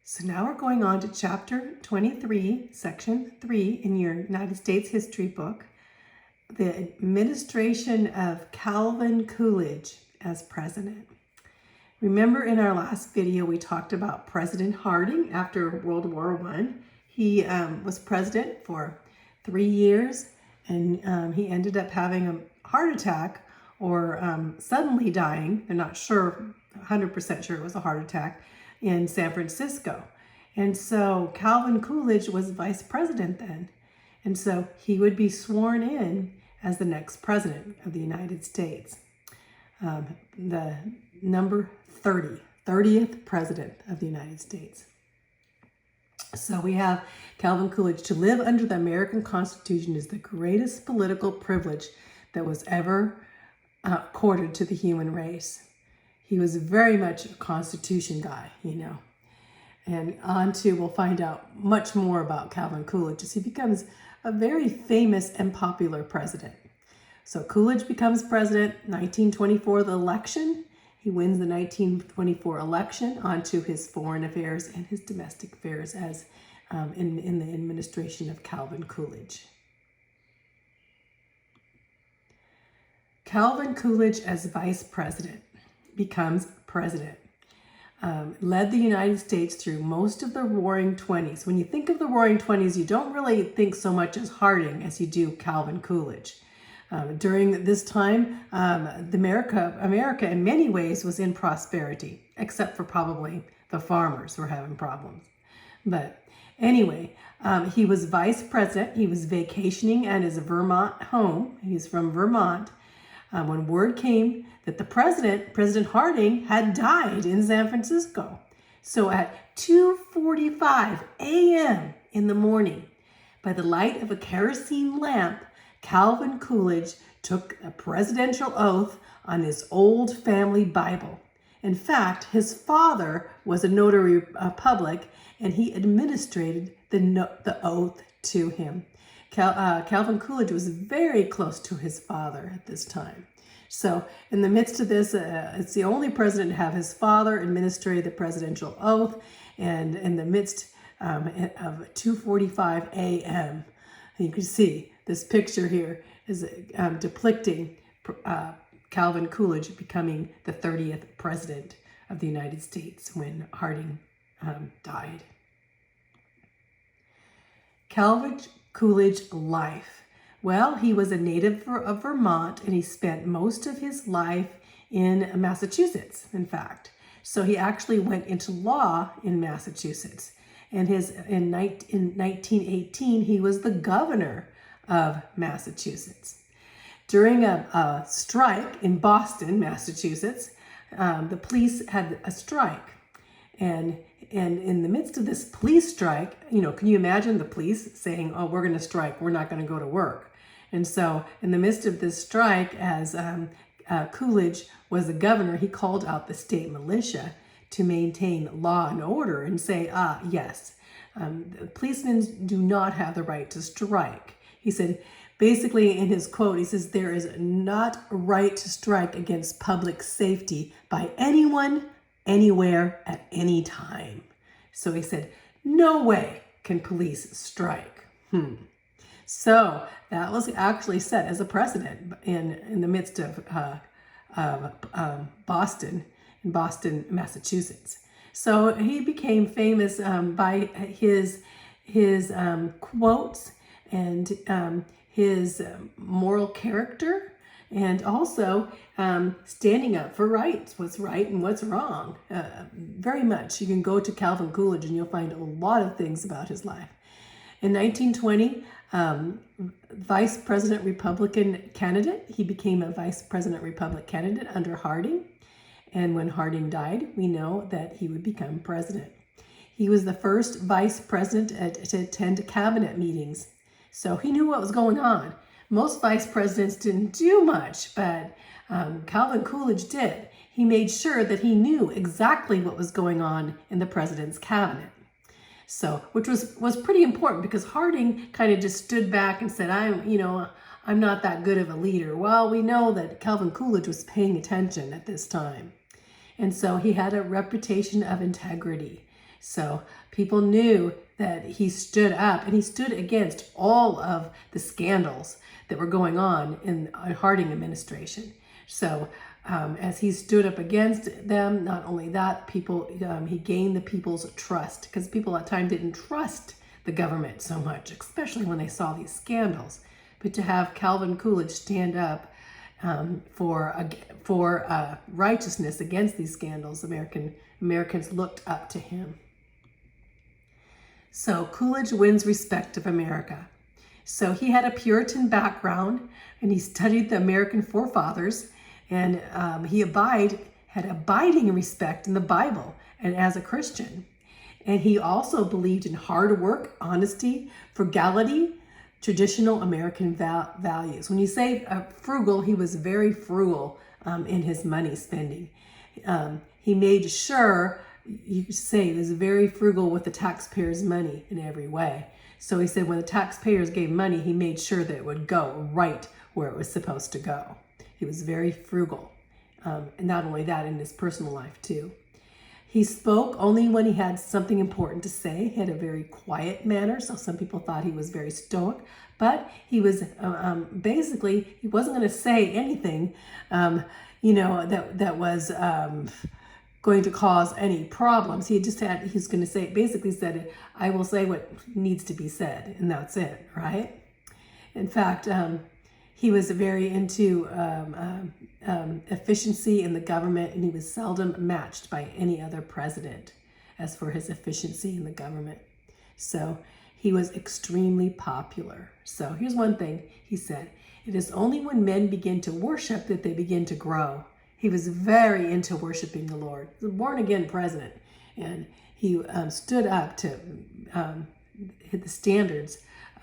So now we're going on to chapter 23, section 3 in your United States history book, the administration of Calvin Coolidge as president. Remember in our last video, we talked about President Harding after World War I. He was president for 3 years, and he ended up having a heart attack or suddenly dying. They're not sure, 100% sure it was a heart attack, in San Francisco. And so Calvin Coolidge was vice president then. And so he would be sworn in as the next president of the United States. The number 30th president of the United States. So we have Calvin Coolidge. To live under the American Constitution is the greatest political privilege that was ever accorded to the human race. He was very much a Constitution guy, And we'll find out much more about Calvin Coolidge as he becomes a very famous and popular president. So Coolidge becomes president, 1924, the election. He wins the 1924 election onto his foreign affairs and his domestic affairs as in the administration of Calvin Coolidge. Calvin Coolidge as vice president becomes president. Led the United States through most of the Roaring 20s. When you think of the Roaring 20s, you don't really think so much as Harding as you do Calvin Coolidge. During this time, America in many ways was in prosperity, except for probably the farmers were having problems. But anyway, he was vice president. He was vacationing at his Vermont home. He's from Vermont. When word came that the President Harding, had died in San Francisco. So at 2:45 a.m. in the morning, by the light of a kerosene lamp, Calvin Coolidge took a presidential oath on his old family Bible. In fact, his father was a notary public, and he administered the oath to him. Calvin Coolidge was very close to his father at this time. So in the midst of this, it's the only president to have his father administer the presidential oath. And in the midst of 2:45 a.m., you can see this picture here is depicting Calvin Coolidge becoming the 30th president of the United States when Harding died. Calvin Coolidge life. Well, he was a native of Vermont, and he spent most of his life in Massachusetts, in fact. So he actually went into law in Massachusetts. And in 1918, he was the governor of Massachusetts. During a strike in Boston, Massachusetts, the police had a strike. And in the midst of this police strike, can you imagine the police saying, "Oh, we're going to strike, we're not going to go to work." And so in the midst of this strike, as Coolidge was the governor, he called out the state militia to maintain law and order and say, yes, policemen do not have the right to strike. He said, basically in his quote, he says, "There is not a right to strike against public safety by anyone, anywhere, at any time." So he said, no way can police strike. So that was actually set as a precedent in the midst of Boston, Massachusetts. So he became famous by his quotes and his moral character, and also standing up for what's right and what's wrong. Very much. You can go to Calvin Coolidge and you'll find a lot of things about his life. In 1920, vice president Republican candidate. He became a vice president Republican candidate under Harding. And when Harding died, we know that he would become president. He was the first vice president to attend cabinet meetings. So he knew what was going on. Most vice presidents didn't do much, but Calvin Coolidge did. He made sure that he knew exactly what was going on in the president's cabinet. So, which was pretty important because Harding kind of just stood back and said, I'm not that good of a leader. Well, we know that Calvin Coolidge was paying attention at this time. And so he had a reputation of integrity. So people knew that he stood up, and he stood against all of the scandals that were going on in the Harding administration. So as he stood up against them, not only that, he gained the people's trust, because people at the time didn't trust the government so much, especially when they saw these scandals. But to have Calvin Coolidge stand up for righteousness against these scandals, Americans looked up to him. So Coolidge wins respect of America. So he had a Puritan background, and he studied the American forefathers, and he had abiding respect in the Bible and as a Christian. And he also believed in hard work, honesty, frugality, traditional American values. When you say frugal, he was very frugal in his money spending. He made sure, you could say, he was very frugal with the taxpayers' money in every way. So he said when the taxpayers gave money, he made sure that it would go right where it was supposed to go. He was very frugal. And not only that, in his personal life too. He spoke only when he had something important to say. He had a very quiet manner, so some people thought he was very stoic. But he was basically, he wasn't going to say anything, that was going to cause any problems. He was going to say, basically said, I will say what needs to be said, and that's it, right? In fact, he was very into efficiency in the government, and he was seldom matched by any other president as for his efficiency in the government. So he was extremely popular. So here's one thing he said: it is only when men begin to worship that they begin to grow. He was very into worshiping the Lord. He was a born-again president, and he stood up to hit the standards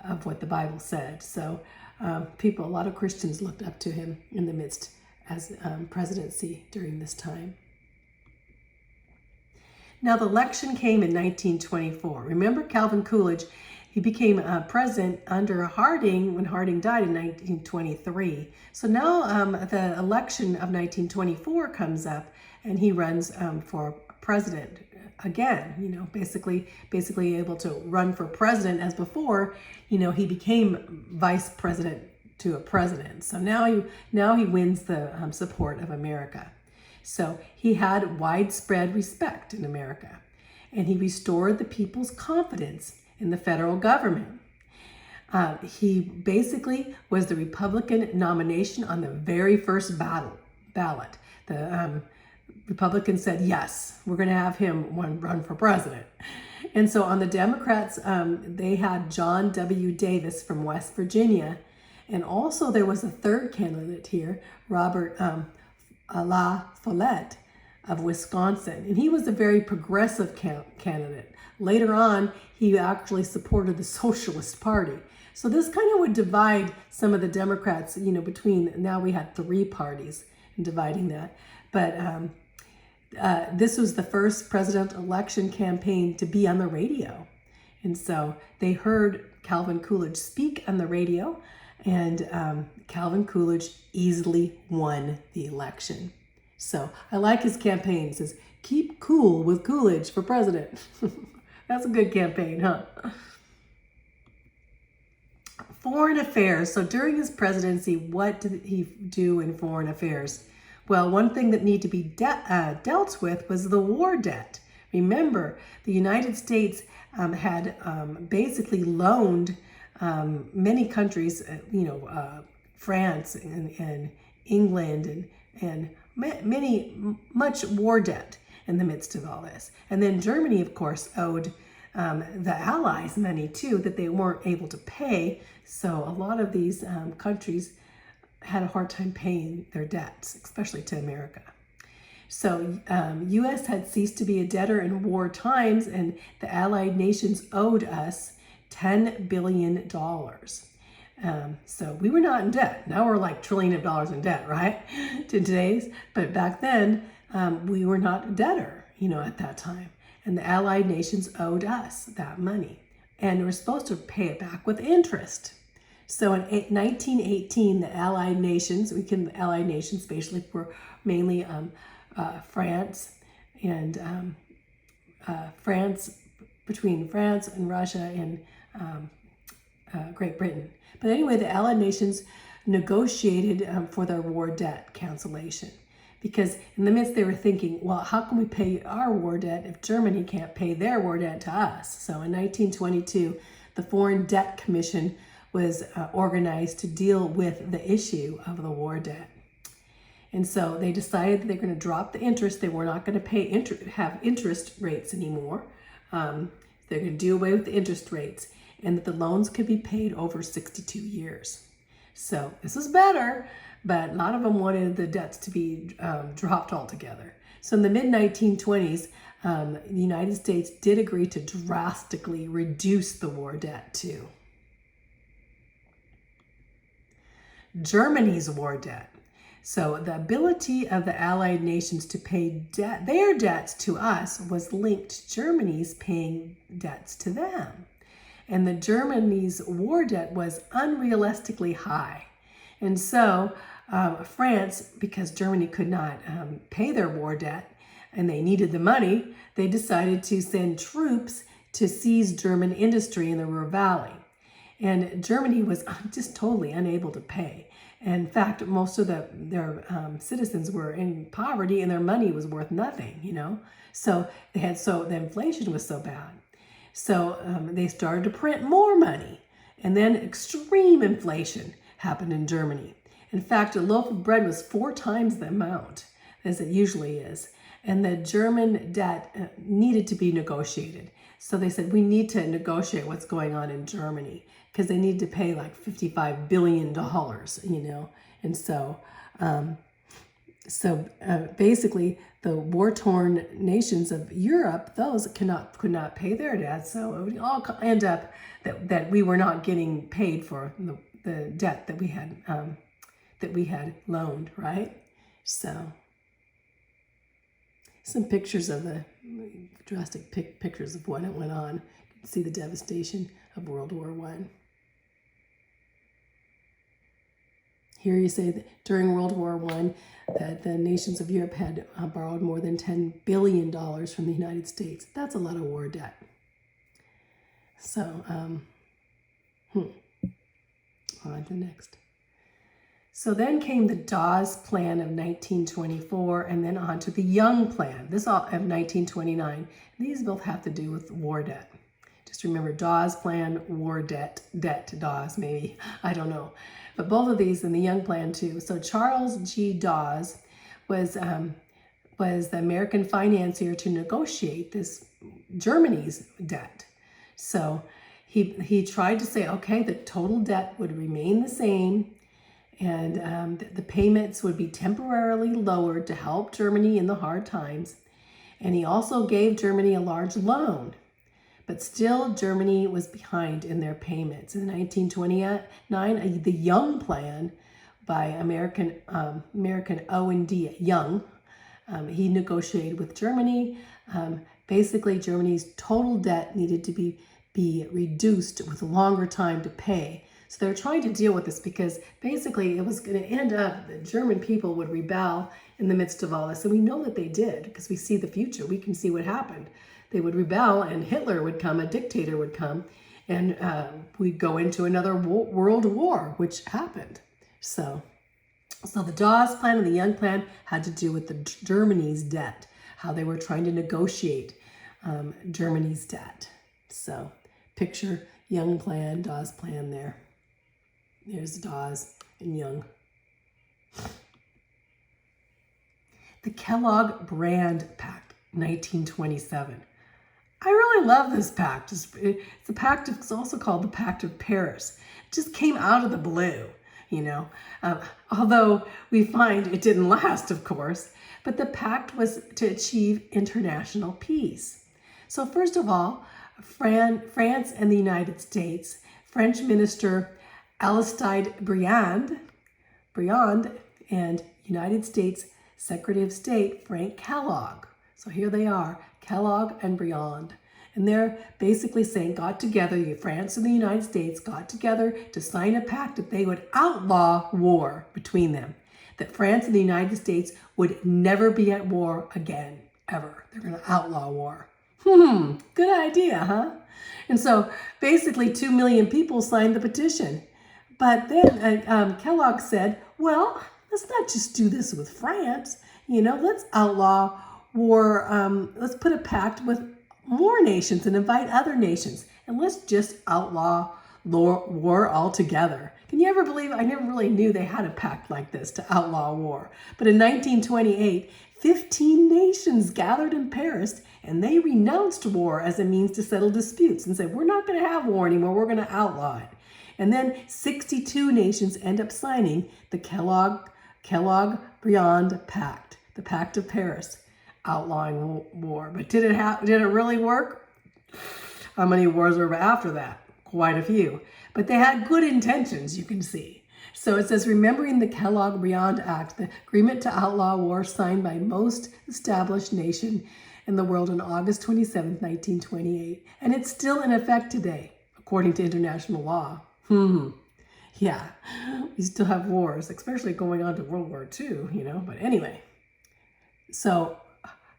of what the Bible said. So a lot of Christians looked up to him in the midst as presidency during this time. Now the election came in 1924. Remember Calvin Coolidge, he became president under Harding when Harding died in 1923. So now the election of 1924 comes up, and he runs for president again, basically able to run for president as before. He became vice president to a president. So now he wins the support of America. So he had widespread respect in America, and he restored the people's confidence in the federal government. He basically was the Republican nomination on the very first ballot. The Republicans said, yes, we're going to have him run for president. And so on the Democrats, they had John W. Davis from West Virginia. And also there was a third candidate here, Robert La Follette of Wisconsin. And he was a very progressive candidate. Later on, he actually supported the Socialist Party. So this kind of would divide some of the Democrats, between, now we had three parties and dividing that. But this was the first presidential election campaign to be on the radio. And so they heard Calvin Coolidge speak on the radio, and Calvin Coolidge easily won the election. So I like his campaign. It says, keep cool with Coolidge for president. That's a good campaign, huh? Foreign affairs. So during his presidency, what did he do in foreign affairs? Well, one thing that needed to be dealt with was the war debt. Remember, the United States had basically loaned many countries, France and England and much war debt in the midst of all this. And then Germany, of course, owed the Allies money too that they weren't able to pay. So a lot of these countries had a hard time paying their debts, especially to America. So U.S. had ceased to be a debtor in war times, and the Allied nations owed us $10 billion. So we were not in debt. Now we're like $1 trillion in debt, right? To today's, but back then we were not a debtor, at that time. And the Allied nations owed us that money, and we're supposed to pay it back with interest. So in 1918, the Allied nations, basically were mainly France and between France and Russia and Great Britain. But anyway, the Allied nations negotiated for their war debt cancellation, because in the midst they were thinking, well, how can we pay our war debt if Germany can't pay their war debt to us? So in 1922, the Foreign Debt Commission was organized to deal with the issue of the war debt. And so they decided that they're going to drop the interest. They were not going to have interest rates anymore. They're going to do away with the interest rates, and that the loans could be paid over 62 years. So this is better, but a lot of them wanted the debts to be dropped altogether. So in the mid-1920s, the United States did agree to drastically reduce the war debt too. Germany's war debt. So the ability of the Allied nations to pay their debts to us was linked to Germany's paying debts to them. And the Germany's war debt was unrealistically high. And so France, because Germany could not pay their war debt and they needed the money, they decided to send troops to seize German industry in the Ruhr Valley. And Germany was just totally unable to pay. In fact, most of their citizens were in poverty and their money was worth nothing, you know. So the inflation was so bad. So they started to print more money, and then extreme inflation happened in Germany. In fact, a loaf of bread was 4 times the amount as it usually is. And the German debt needed to be negotiated. So they said, we need to negotiate what's going on in Germany, because they need to pay like $55 billion, you know. And so, basically, the war-torn nations of Europe, those could not pay their debts. So it would all end up that we were not getting paid for the debt that we had loaned, right? So some pictures of the drastic pictures of when it went on. You can see the devastation of World War I. Here you say that during World War I, that the nations of Europe had borrowed more than $10 billion from the United States. That's a lot of war debt. So, on to next. So then came the Dawes Plan of 1924, and then on to the Young Plan, this all of 1929. These both have to do with war debt. Just remember, Dawes Plan, war debt to Dawes, maybe, I don't know. But both of these in the Young Plan too. So Charles G. Dawes was the American financier to negotiate this Germany's debt. So he tried to say, okay, the total debt would remain the same, and the payments would be temporarily lowered to help Germany in the hard times. And he also gave Germany a large loan. But still, Germany was behind in their payments. In 1929, the Young Plan by American O&D Young, he negotiated with Germany. Basically, Germany's total debt needed to be reduced with a longer time to pay. So they're trying to deal with this because basically it was going to end up that German people would rebel in the midst of all this. And we know that they did because we see the future. We can see what happened. They would rebel, and Hitler would come, a dictator would come, and we'd go into another world war, which happened. So the Dawes Plan and the Young Plan had to do with the Germany's debt, how they were trying to negotiate Germany's debt. So picture Young Plan, Dawes Plan there. There's Dawes and Young. The Kellogg-Brand Pact, 1927. I really love this pact. It's a pact. It's also called the Pact of Paris. It just came out of the blue, you know. Although we find it didn't last, of course. But the pact was to achieve international peace. So first of all, France and the United States, French Minister Aristide Briand, and United States Secretary of State Frank Kellogg. So here they are, Kellogg and Briand. And they're basically saying, France and the United States got together to sign a pact that they would outlaw war between them. That France and the United States would never be at war again, ever. They're going to outlaw war. Good idea, huh? And so basically 2 million people signed the petition. But then Kellogg said, well, let's not just do this with France. Let's outlaw war. Let's put a pact with more nations and invite other nations. And let's just outlaw war altogether. Can you ever believe it? I never really knew they had a pact like this to outlaw war. But in 1928, 15 nations gathered in Paris and they renounced war as a means to settle disputes and said, we're not going to have war anymore, we're going to outlaw it. And then 62 nations end up signing the Kellogg-Briand Pact, the Pact of Paris, outlawing war. But did it really work? How many wars were after that? Quite a few. But they had good intentions, you can see. So it says, remembering the Kellogg-Briand Act, the agreement to outlaw war signed by most established nation in the world on August 27, 1928. And it's still in effect today, according to international law. Yeah, we still have wars, especially going on to World War II, but anyway. So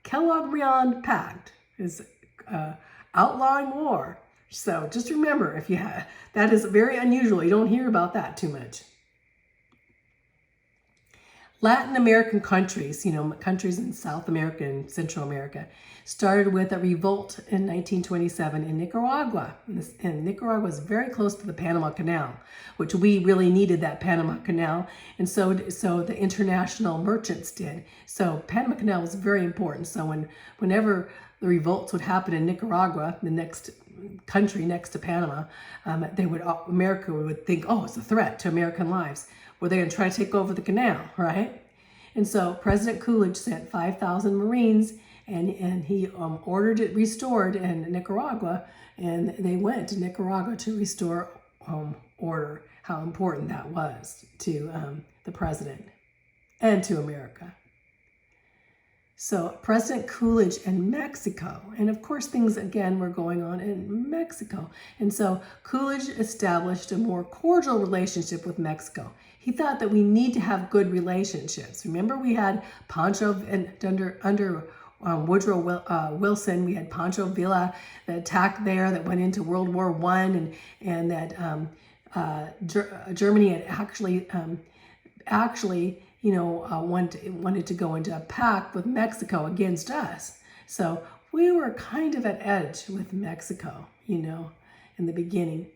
Kellogg-Briand Pact is outlawing war. So just remember, that is very unusual. You don't hear about that too much. Latin American countries, countries in South America and Central America, started with a revolt in 1927 in Nicaragua. And Nicaragua was very close to the Panama Canal, which we really needed that Panama Canal. And so the international merchants did. So Panama Canal was very important. So whenever the revolts would happen in Nicaragua, the next country next to Panama, America would think, oh, it's a threat to American lives. Were they going to try to take over the canal, right? And so President Coolidge sent 5,000 Marines, and he ordered it restored in Nicaragua, and they went to Nicaragua to restore order. How important that was to the president and to America. So President Coolidge and Mexico, and of course things again were going on in Mexico. And so Coolidge established a more cordial relationship with Mexico. He thought that we need to have good relationships. Remember, we had Pancho, and under Woodrow Wilson, we had Pancho Villa, the attack there that went into World War I, and that Germany had actually wanted to go into a pact with Mexico against us. So we were kind of at edge with Mexico, in the beginning.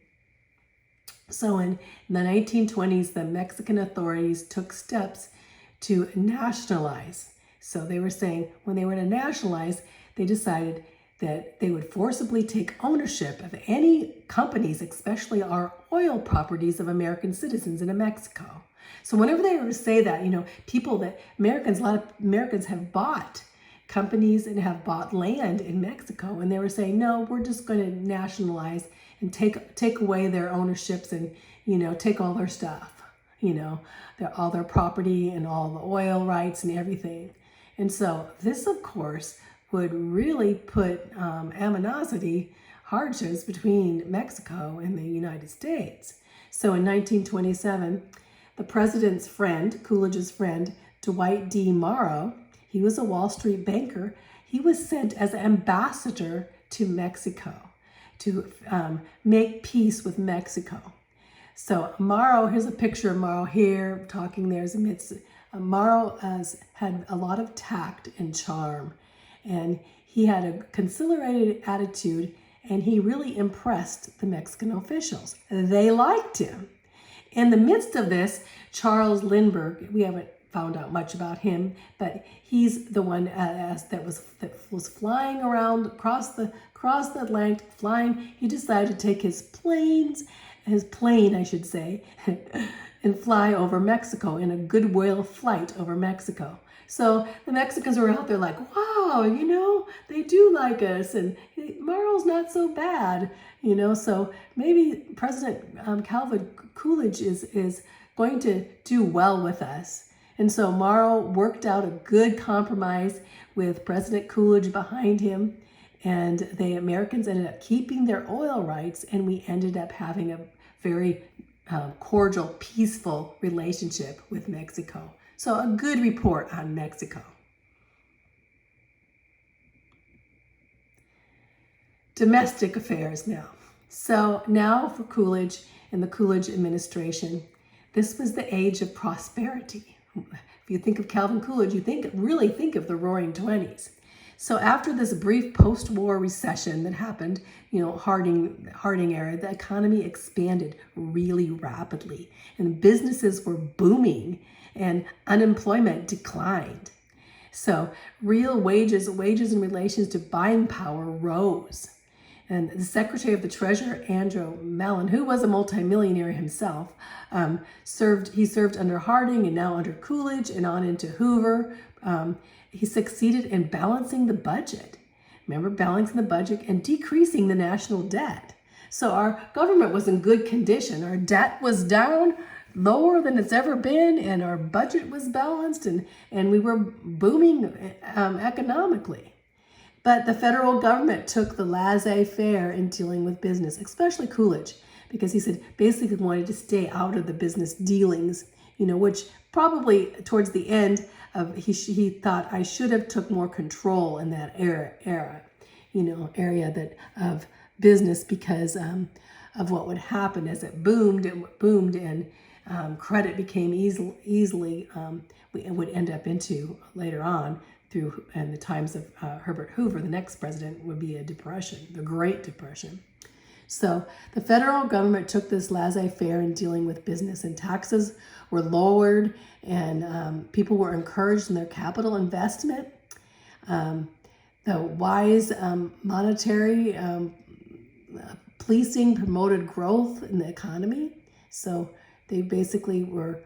So in the 1920s, the Mexican authorities took steps to nationalize. So they were saying when they were to nationalize, they decided that they would forcibly take ownership of any companies, especially our oil properties of American citizens in Mexico. So whenever they were to say that, a lot of Americans have bought companies and have bought land in Mexico, and they were saying, no, we're just going to nationalize and take away their ownerships and, take all their stuff, all their property and all the oil rights and everything. And so this, of course, would really put animosity, hardships between Mexico and the United States. So in 1927, the president's friend, Coolidge's friend, Dwight D. Morrow, he was a Wall Street banker. He was sent as ambassador to Mexico to make peace with Mexico. So Morrow, here's a picture of Morrow here, talking there. Morrow had a lot of tact and charm, and he had a conciliated attitude, and he really impressed the Mexican officials. They liked him. In the midst of this, Charles Lindbergh, we haven't found out much about him, but he's the one that was flying around across the Atlantic, flying. He decided to take his plane, I should say, and fly over Mexico in a goodwill flight over Mexico. So the Mexicans were out there like, wow, they do like us, and Morrow's not so bad, so maybe President Calvin Coolidge is going to do well with us. And so Morrow worked out a good compromise with President Coolidge behind him, and the Americans ended up keeping their oil rights, and we ended up having a very cordial, peaceful relationship with Mexico. So a good report on Mexico. domestic affairs now. So now for Coolidge and the Coolidge administration, this was the age of prosperity. If you think of Calvin Coolidge, you really think of the Roaring '20s. So after this brief post-war recession that happened, Harding era, the economy expanded really rapidly, and businesses were booming, and unemployment declined. So real wages in relation to buying power rose. And the Secretary of the Treasury, Andrew Mellon, who was a multimillionaire himself, served under Harding and now under Coolidge and on into Hoover. He succeeded in balancing the budget. Remember, balancing the budget and decreasing the national debt. So our government was in good condition. Our debt was down, lower than it's ever been, and our budget was balanced, and we were booming economically. But the federal government took the laissez-faire in dealing with business, especially Coolidge, because he said basically wanted to stay out of the business dealings, which probably towards the end of he thought I should have took more control in that area that of business, because of what would happen as it boomed and credit became easily would end up into later on through, and the times of Herbert Hoover, the next president, would be a depression, the Great Depression. So the federal government took this laissez-faire in dealing with business, and taxes were lowered, and people were encouraged in their capital investment. The wise monetary policing promoted growth in the economy. So they basically were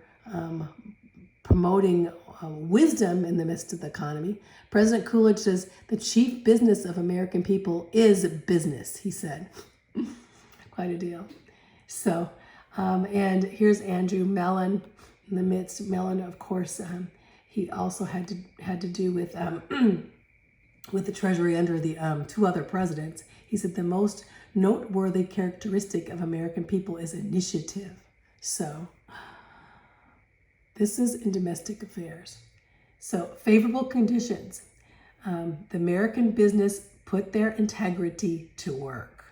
promoting wisdom in the midst of the economy. President Coolidge says, the chief business of American people is business, he said. Quite a deal. So, and here's Andrew Mellon in the midst. Mellon, of course, he also had to do with the Treasury under the two other presidents. He said the most noteworthy characteristic of American people is initiative. So this is in domestic affairs. So favorable conditions. The American business put their integrity to work.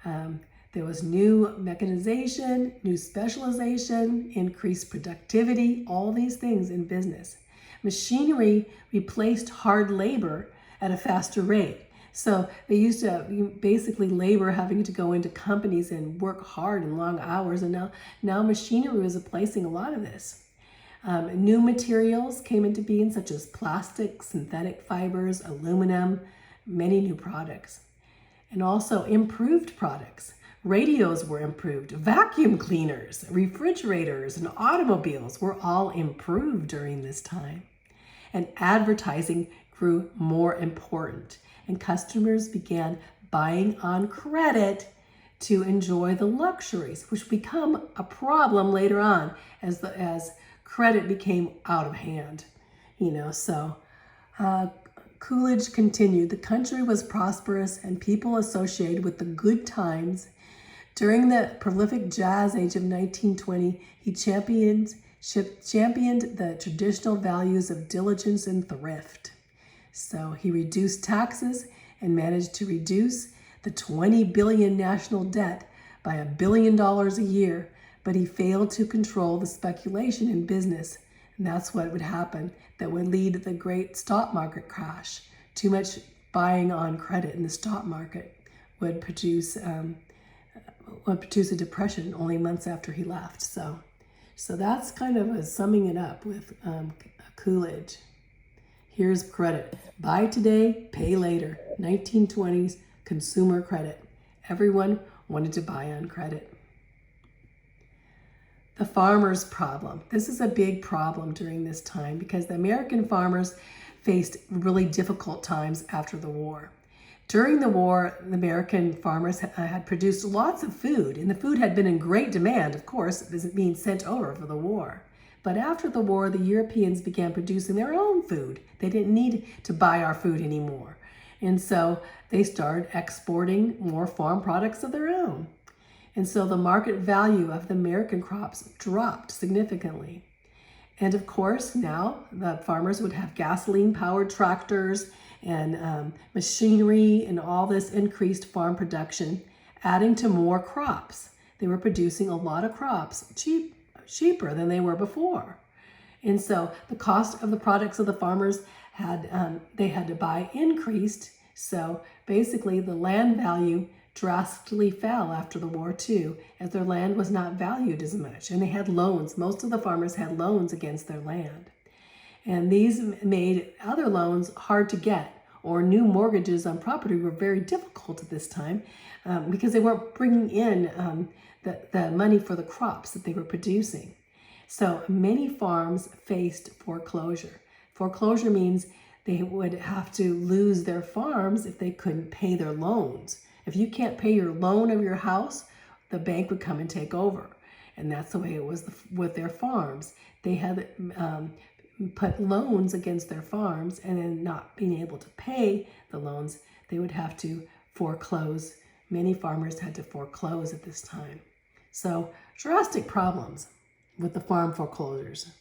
There was new mechanization, new specialization, increased productivity, all these things in business. Machinery replaced hard labor at a faster rate. So they used to basically labor having to go into companies and work hard and long hours, and now machinery was replacing a lot of this. New materials came into being, such as plastic, synthetic fibers, aluminum, many new products. And also improved products. Radios were improved, vacuum cleaners, refrigerators, and automobiles were all improved during this time. And advertising grew more important, and customers began buying on credit to enjoy the luxuries, which become a problem later on as credit became out of hand. So Coolidge continued, the country was prosperous and people associated with the good times. During the prolific jazz age of 1920, he championed the traditional values of diligence and thrift. So he reduced taxes and managed to reduce the $20 billion national debt by $1 billion a year, but he failed to control the speculation in business. And that's what would happen, that would lead to the great stock market crash. Too much buying on credit in the stock market would produce a depression only months after he left. So that's kind of summing it up with Coolidge. Here's credit. Buy today, pay later. 1920s consumer credit. Everyone wanted to buy on credit. The farmers' problem. This is a big problem during this time because the American farmers faced really difficult times after the war. During the war, the American farmers had produced lots of food, and the food had been in great demand, of course, being sent over for the war. But after the war, the Europeans began producing their own food. They didn't need to buy our food anymore. And so they started exporting more farm products of their own. And so the market value of the American crops dropped significantly. And of course, now the farmers would have gasoline-powered tractors and machinery and all this increased farm production, adding to more crops. They were producing a lot of crops cheaper than they were before. And so the cost of the products of the farmers they had to buy increased. So basically the land value drastically fell after the war too, as their land was not valued as much. And they had loans. Most of the farmers had loans against their land. And these made other loans hard to get, or new mortgages on property were very difficult at this time because they weren't bringing in the money for the crops that they were producing. So many farms faced foreclosure. Foreclosure means they would have to lose their farms if they couldn't pay their loans. If you can't pay your loan of your house, the bank would come and take over. And that's the way it was with their farms. They had put loans against their farms, and then not being able to pay the loans, they would have to foreclose. Many farmers had to foreclose at this time. So drastic problems with the farm foreclosures.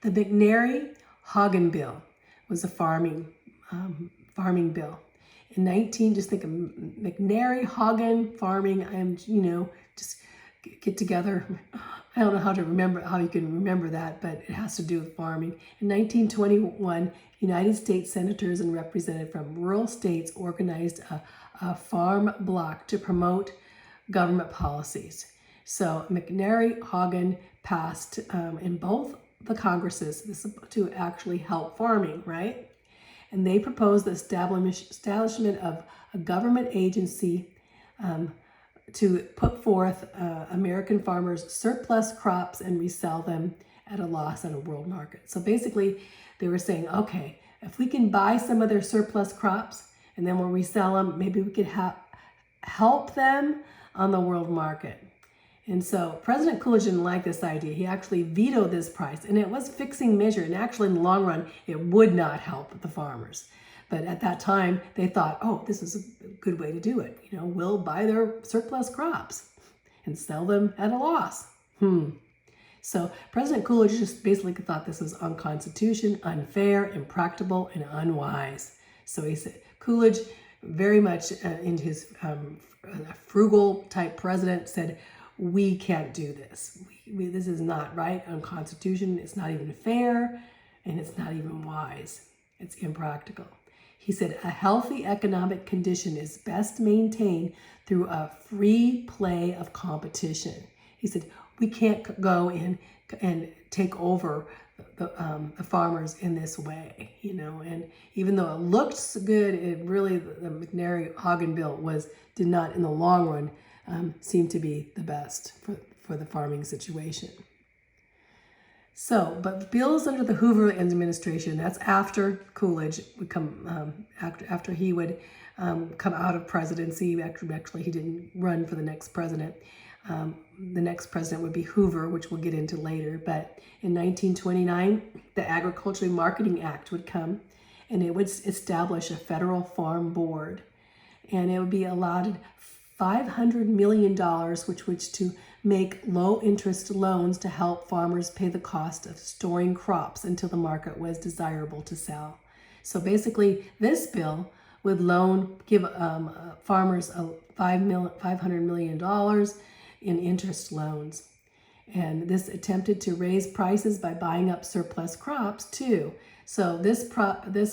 The McNary-Hagen Bill was a farming bill. Just think of McNary-Hagen farming. Just get together. I don't know how you can remember that, but it has to do with farming. In 1921, United States senators and representatives from rural states organized a farm bloc to promote government policies. So McNary-Hagen passed in both the Congresses, this is to actually help farming, right? And they proposed the establishment of a government agency to put forth American farmers' surplus crops and resell them at a loss on a world market. So basically, they were saying, okay, if we can buy some of their surplus crops and then we'll resell them, maybe we could help them on the world market. And so President Coolidge didn't like this idea. He actually vetoed this price, and it was a fixing measure. And actually, in the long run, it would not help the farmers. But at that time, they thought, oh, this is a good way to do it. We'll buy their surplus crops and sell them at a loss. So President Coolidge just basically thought this was unconstitutional, unfair, impractical, and unwise. So he said, Coolidge, very much in his frugal type president, said, we can't do this. This is not right, unconstitutional, it's not even fair, and it's not even wise. It's impractical. He said, a healthy economic condition is best maintained through a free play of competition. He said, we can't go in and take over the farmers in this way, and even though it looks good, it really, the McNary-Hagen bill did not in the long run seem to be the best for the farming situation. So, but bills under the Hoover administration, that's after Coolidge would come, after he would come out of presidency. Actually, he didn't run for the next president. The next president would be Hoover, which we'll get into later. But in 1929, the Agricultural Marketing Act would come, and it would establish a federal farm board. And it would be allotted $500 million, which was to make low-interest loans to help farmers pay the cost of storing crops until the market was desirable to sell. So basically, this bill would give farmers $500 million in interest loans. And this attempted to raise prices by buying up surplus crops too. So this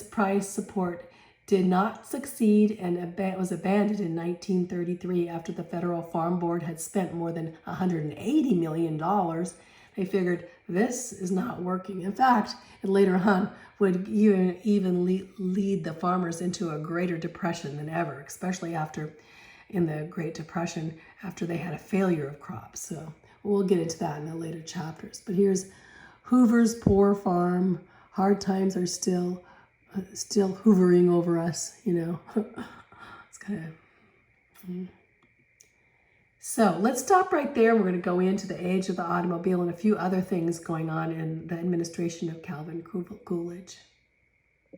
price support did not succeed and was abandoned in 1933 after the Federal Farm Board had spent more than $180 million. They figured this is not working. In fact, it later on would even lead the farmers into a greater depression than ever, especially in the Great Depression, after they had a failure of crops. So we'll get into that in the later chapters. But here's Hoover's Poor Farm. Hard times are still hoovering over us, It's kind of... So let's stop right there. We're going to go into the age of the automobile and a few other things going on in the administration of Calvin Coolidge.